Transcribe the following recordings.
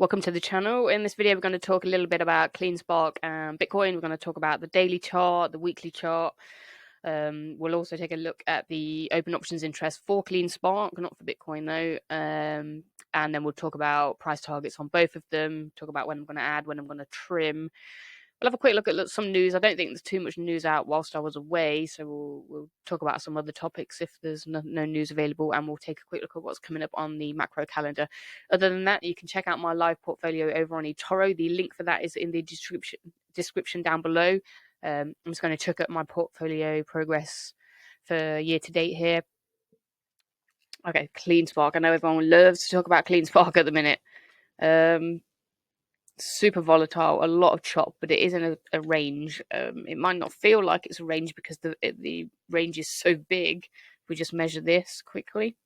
Welcome to the channel. In this video, we're going to talk a little bit about CleanSpark and Bitcoin. We're going to talk about the daily chart, the weekly chart. We'll also take a look at the open options interest for CleanSpark, not for Bitcoin though. And then we'll talk about price targets on both of them, talk about when I'm going to add, when I'm going to trim. We'll have a quick look at some news. I don't think there's too much news out whilst I was away, so we'll talk about some other topics if there's no news available, and we'll take a quick look at what's coming up on the macro calendar. Other than that, you can check out my live portfolio over on eToro. The link for that is in the description down below. I'm just going to check up my portfolio progress for year to date here. Okay, CleanSpark. I know everyone loves to talk about CleanSpark at the minute. Super volatile, a lot of chop, but it is in a range. It might not feel like it's a range because the range is so big. If we just measure this quickly,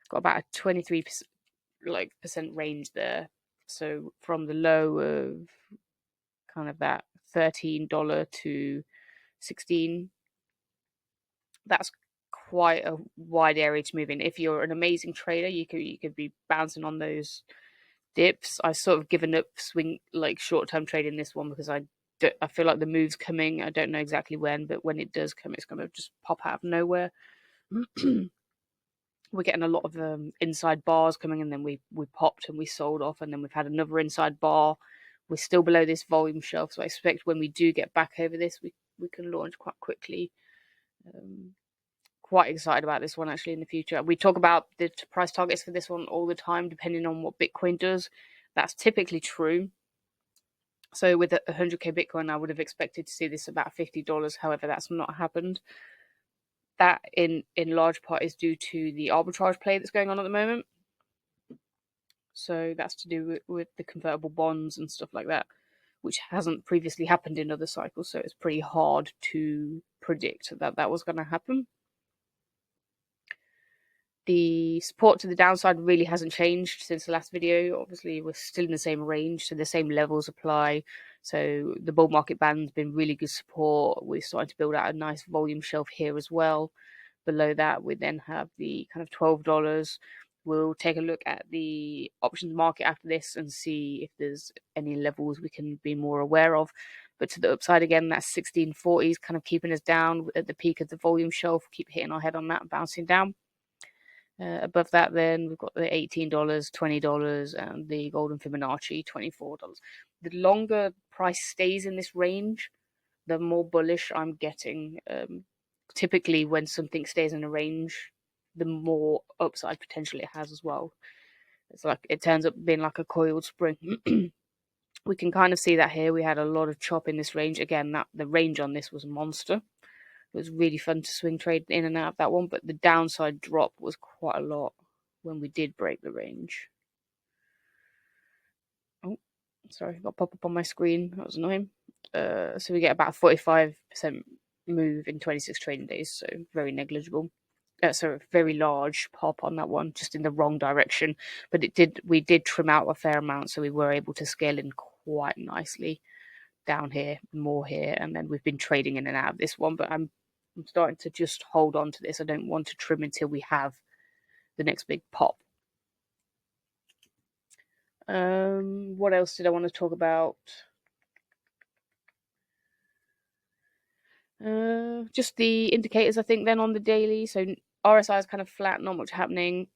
it's got about a 23% range there. So from the low of kind of that $13 to 16, that's quite a wide area to move in. If you're an amazing trader, you could be bouncing on those dips. I've sort of given up short-term trading this one because I feel like the move's coming. I don't know exactly when, but when it does come, it's going to just pop out of nowhere. We're getting a lot of inside bars coming, and then we popped and we sold off, and then we've had another inside bar. We're still below this volume shelf, so I expect when we do get back over this, we can launch quite quickly. Quite excited about this one actually in the future. We talk about the price targets for this one all the time, depending on what Bitcoin does. That's typically true. So with 100k Bitcoin, I would have expected to see this about $50. However, that's not happened. That in large part is due to the arbitrage play that's going on at the moment. So that's to do with the convertible bonds and stuff like that, which hasn't previously happened in other cycles. So it's pretty hard to predict that was going to happen. The support to the downside really hasn't changed since the last video. Obviously, we're still in the same range, so the same levels apply. So the bull market band's been really good support. We're starting to build out a nice volume shelf here as well. Below that, we then have the kind of $12. We'll take a look at the options market after this and see if there's any levels we can be more aware of. But to the upside again, that 1640 is kind of keeping us down at the peak of the volume shelf. Keep hitting our head on that, bouncing down. Above that, then we've got the $18, $20, and the golden Fibonacci, $24. The longer price stays in this range, the more bullish I'm getting. Typically, when something stays in a range, the more upside potential it has as well. It's like it turns up being like a coiled spring. We can kind of see that here. We had a lot of chop in this range. Again, the range on this was a monster. It was really fun to swing trade in and out of that one, but the downside drop was quite a lot when we did break the range. Oh, sorry, got pop up on my screen. That was annoying. So we get about a 45% move in 26 trading days, so very negligible. So a very large pop on that one, just in the wrong direction. But we did trim out a fair amount, so we were able to scale in quite nicely down here, more here, and then we've been trading in and out of this one, but I'm starting to just hold on to this. I don't want to trim until we have the next big pop. What else did I want to talk about? Just the indicators, I think, then on the daily. So RSI is kind of flat, not much happening.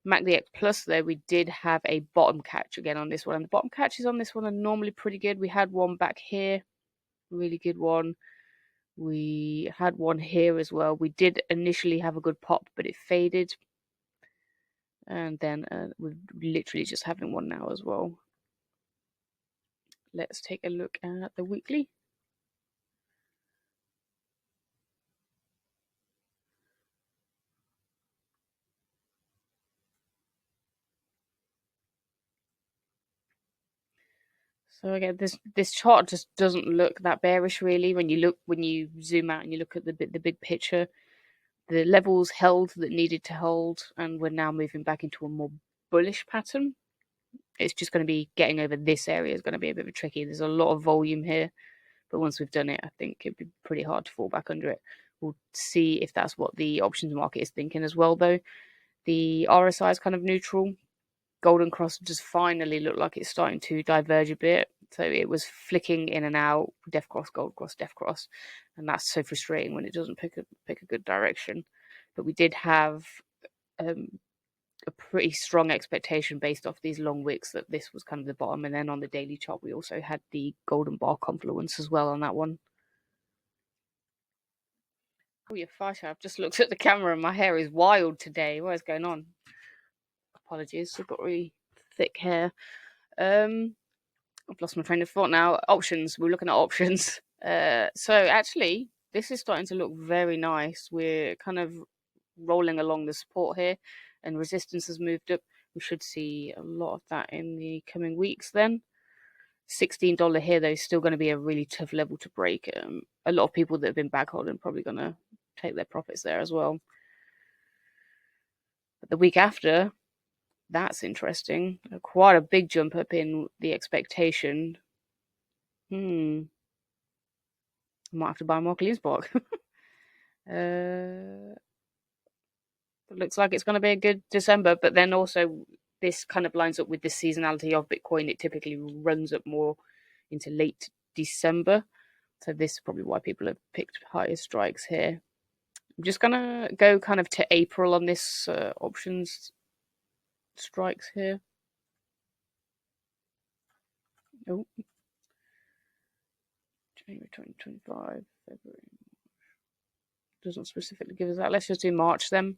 MACD Plus, though, we did have a bottom catch again on this one, and the bottom catches on this one are normally pretty good. We had one back here, really good one. We had one here as well. We did initially have a good pop, but it faded. And then we're literally just having one now as well. Let's take a look at the weekly. So again, this chart just doesn't look that bearish really. When you zoom out and you look at the big picture, the levels held that needed to hold, and we're now moving back into a more bullish pattern. It's just going to be getting over this area is going to be a bit of a tricky. There's a lot of volume here, but once we've done it, I think it'd be pretty hard to fall back under it. We'll see if that's what the options market is thinking as well, though. The RSI is kind of neutral. golden cross just finally looked like it's starting to diverge a bit. So it was flicking in and out, death cross, gold cross, death cross, and that's so frustrating when it doesn't pick a good direction. But we did have a pretty strong expectation based off these long wicks that this was kind of the bottom, and then on the daily chart we also had the golden bar confluence as well on that one. Oh, you're Fasha, I've just looked at the camera and my hair is wild today. What is going on? Apologies, I've got really thick hair. I've lost my train of thought now. Options. We're looking at options. So actually, this is starting to look very nice. We're kind of rolling along the support here, and resistance has moved up. We should see a lot of that in the coming weeks then. $16 here, though, is still going to be a really tough level to break. A lot of people that have been back holding probably going to take their profits there as well. But the week after, that's interesting. Quite a big jump up in the expectation. I might have to buy more CleanSpark. It looks like it's going to be a good December, but then also this kind of lines up with the seasonality of Bitcoin. It typically runs up more into late December. So this is probably why people have picked higher strikes here. I'm just going to go kind of to April on this options strikes here. Oh. January 2025, February. Doesn't specifically give us that. Let's just do March then.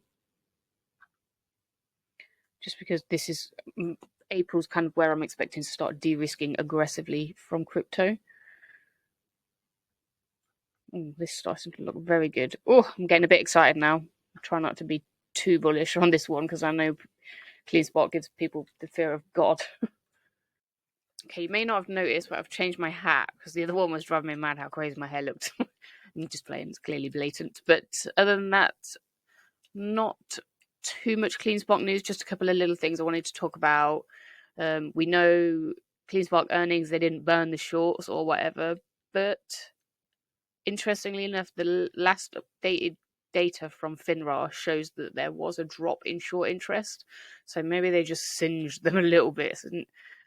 Just because this is April's kind of where I'm expecting to start de-risking aggressively from crypto. This starts to look very good. Oh, I'm getting a bit excited now. I try not to be too bullish on this one because I know CleanSpark gives people the fear of God. Okay, you may not have noticed, but I've changed my hat because the other one was driving me mad how crazy my hair looked. I'm just playing, it's clearly blatant. But other than that, not too much CleanSpark news, just a couple of little things I wanted to talk about. We know CleanSpark earnings, they didn't burn the shorts or whatever, but interestingly enough, the last updated data from FINRA shows that there was a drop in short interest. So maybe they just singed them a little bit. So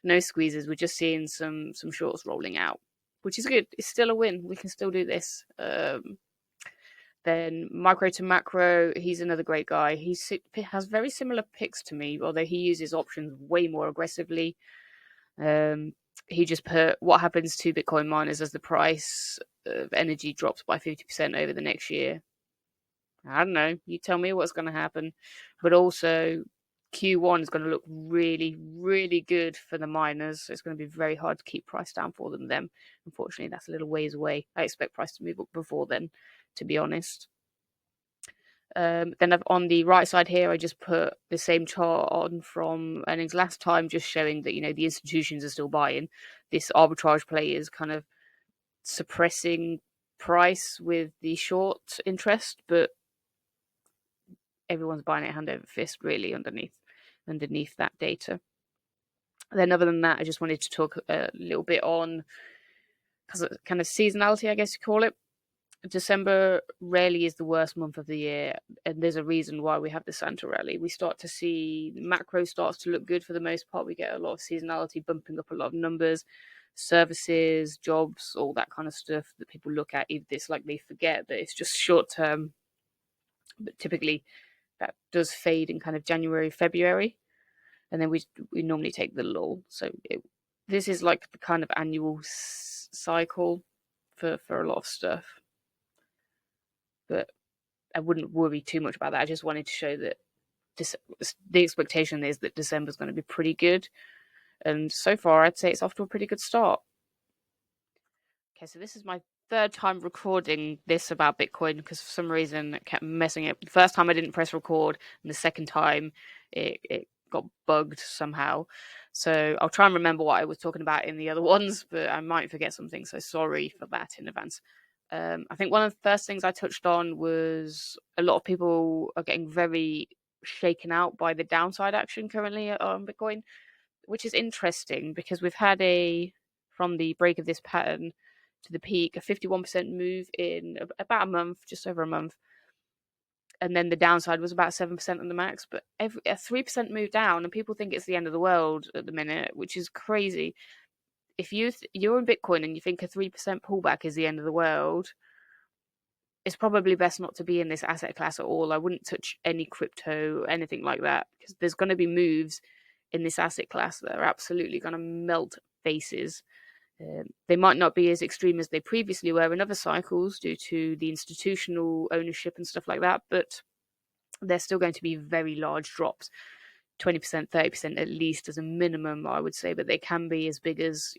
no squeezes, we're just seeing some shorts rolling out, which is good. It's still a win. We can still do this. Then micro to macro, he's another great guy. He has very similar picks to me, although he uses options way more aggressively. He just put what happens to Bitcoin miners as the price of energy drops by 50% over the next year. I don't know. You tell me what's going to happen. But also, Q1 is going to look really, really good for the miners. It's going to be very hard to keep price down for them. Unfortunately, that's a little ways away. I expect price to move up before then, to be honest. Then on the right side here, I just put the same chart on from earnings last time, just showing that, the institutions are still buying. This arbitrage play is kind of suppressing price with the short interest, but everyone's buying it hand over fist, really, underneath that data. Then other than that, I just wanted to talk a little bit on kind of seasonality, I guess you call it. December rarely is the worst month of the year, and there's a reason why we have the Santa rally. We start to see macro starts to look good for the most part. We get a lot of seasonality, bumping up a lot of numbers, services, jobs, all that kind of stuff that people look at. It's like they forget that it's just short term, but typically that does fade in kind of January, February, and then we normally take the lull. So this is like the kind of annual cycle for a lot of stuff. But I wouldn't worry too much about that. I just wanted to show that the expectation is that December is going to be pretty good. And so far, I'd say it's off to a pretty good start. Okay, so this is my third time recording this about Bitcoin because for some reason it kept messing up. The first time I didn't press record, and the second time it got bugged somehow. So I'll try and remember what I was talking about in the other ones, but I might forget something. So sorry for that in advance. I think one of the first things I touched on was a lot of people are getting very shaken out by the downside action currently on Bitcoin, which is interesting because we've had from the break of this pattern to the peak, a 51% move in about a month, just over a month. and then the downside was about 7% on the max. But a 3% move down, and people think it's the end of the world at the minute, which is crazy. If you're in Bitcoin and you think a 3% pullback is the end of the world, it's probably best not to be in this asset class at all. I wouldn't touch any crypto, anything like that, because there's going to be moves in this asset class that are absolutely going to melt faces. They might not be as extreme as they previously were in other cycles due to the institutional ownership and stuff like that, but they're still going to be very large drops. 20%, 30% at least as a minimum, I would say, but they can be as big as,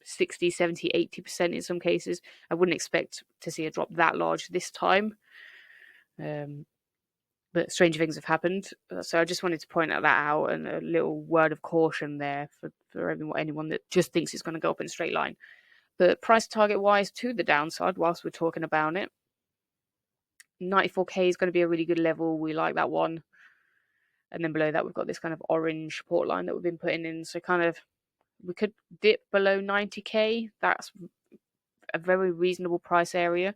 60, 70, 80% in some cases. I wouldn't expect to see a drop that large this time. But stranger things have happened. So I just wanted to point that out, and a little word of caution there for anyone that just thinks it's going to go up in a straight line. But price target wise to the downside, whilst we're talking about it, 94k is going to be a really good level. We like that one. And then below that, we've got this kind of orange support line that we've been putting in. So kind of we could dip below 90k. That's a very reasonable price area.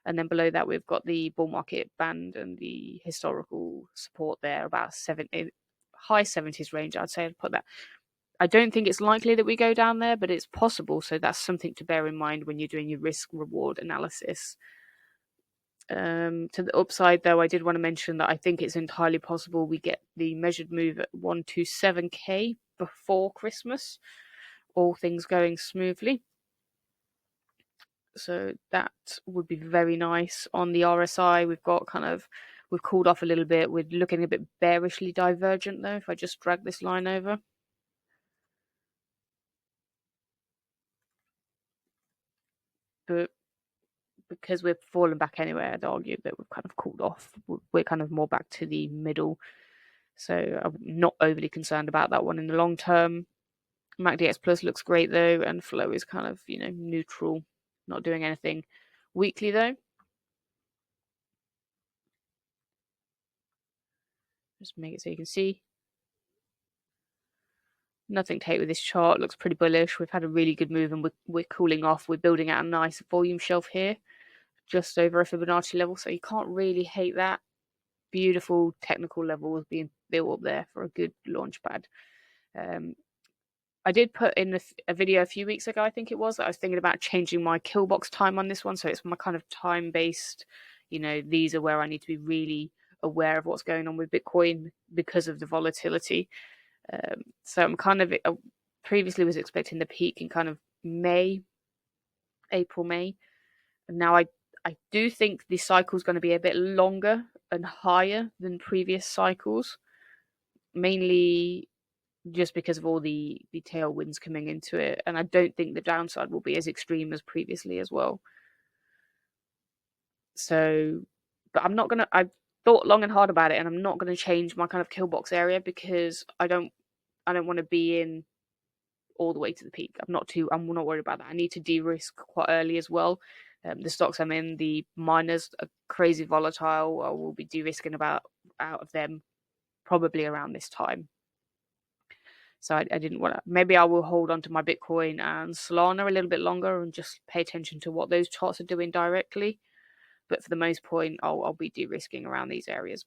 And then below that, we've got the bull market band and the historical support there, about 70, high 70s range, I'd say. I'd put that. I don't think it's likely that we go down there, but it's possible. So that's something to bear in mind when you're doing your risk reward analysis. To the upside, though, I did want to mention that I think it's entirely possible we get the measured move at 127k before Christmas, all things going smoothly. So that would be very nice. On the RSI, we've cooled off a little bit. We're looking a bit bearishly divergent, though, if I just drag this line over. But because we're falling back anyway, I'd argue that we've kind of cooled off. We're kind of more back to the middle. So I'm not overly concerned about that one in the long term. MACDX Plus looks great, though, and flow is kind of, neutral, not doing anything. Weekly, though, just make it so you can see. Nothing to hate with this chart. Looks pretty bullish. We've had a really good move, and we're cooling off. We're building out a nice volume shelf here, just over a Fibonacci level, so you can't really hate that. Beautiful technical levels being built up there for a good launch pad. I did put in a video a few weeks ago, I think it was, that I was thinking about changing my kill box time on this one. So it's my kind of time-based, these are where I need to be really aware of what's going on with Bitcoin because of the volatility. So I'm kind of, previously was expecting the peak in kind of April, May. And now I do think the cycle is going to be a bit longer and higher than previous cycles, mainly just because of all the tailwinds coming into it. And I don't think the downside will be as extreme as previously as well. So, but I've thought long and hard about it, and I'm not going to change my kind of kill box area because I don't want to be in all the way to the peak. I'm not worried about that. I need to de-risk quite early as well. The stocks I'm in, the miners, are crazy volatile. I will be de-risking out of them probably around this time. So I didn't want to. Maybe I will hold on to my Bitcoin and Solana a little bit longer and just pay attention to what those charts are doing directly. But for the most point, I'll be de-risking around these areas.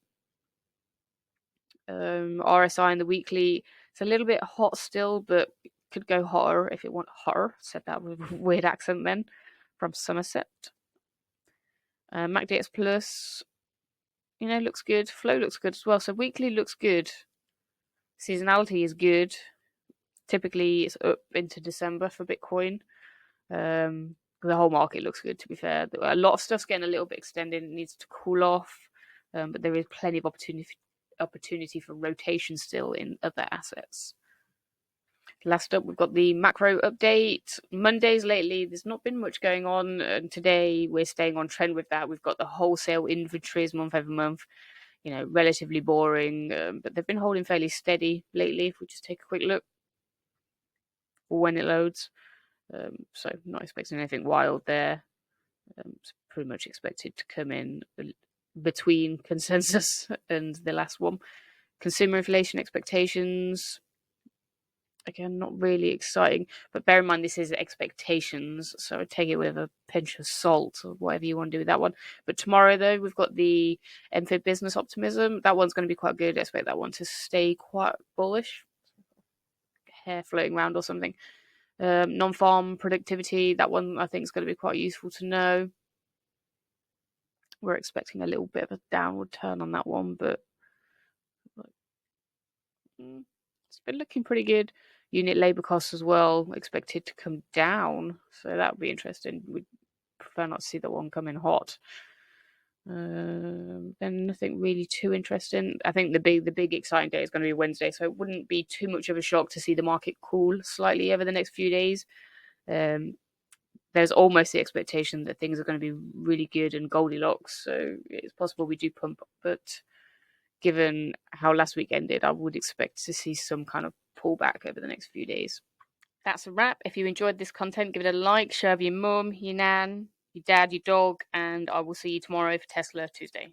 RSI in the weekly, it's a little bit hot still, but could go hotter if it want hotter. Said that with a weird accent then, from Somerset. MACDX Plus, looks good. Flow looks good as well. So weekly looks good. Seasonality is good. Typically, it's up into December for Bitcoin. The whole market looks good, to be fair. A lot of stuff's getting a little bit extended. It needs to cool off. But there is plenty of opportunity for rotation still in other assets. Last up, we've got the macro update. Mondays lately, there's not been much going on. And today, we're staying on trend with that. We've got the wholesale inventories month over month. Relatively boring, but they've been holding fairly steady lately. If we just take a quick look when it loads. So not expecting anything wild there. It's pretty much expected to come in between consensus and the last one. Consumer inflation expectations. Again, not really exciting, but bear in mind this is expectations, so take it with a pinch of salt or whatever you want to do with that one. But tomorrow, though, we've got the MFIB business optimism. That one's going to be quite good. I expect that one to stay quite bullish. Hair floating around or something. Non-farm productivity, that one I think is going to be quite useful to know. We're expecting a little bit of a downward turn on that one, but it's been looking pretty good. Unit labour costs as well expected to come down, so that would be interesting. We'd prefer not to see that one come in hot. Then nothing really too interesting. I think the big exciting day is going to be Wednesday, so it wouldn't be too much of a shock to see the market cool slightly over the next few days. There's almost the expectation that things are going to be really good and Goldilocks, so it's possible we do pump, but given how last week ended, I would expect to see some kind of pullback over the next few days. That's a wrap. If you enjoyed this content, give it a like, share with your mum, your nan, your dad, your dog, and I will see you tomorrow for Tesla Tuesday.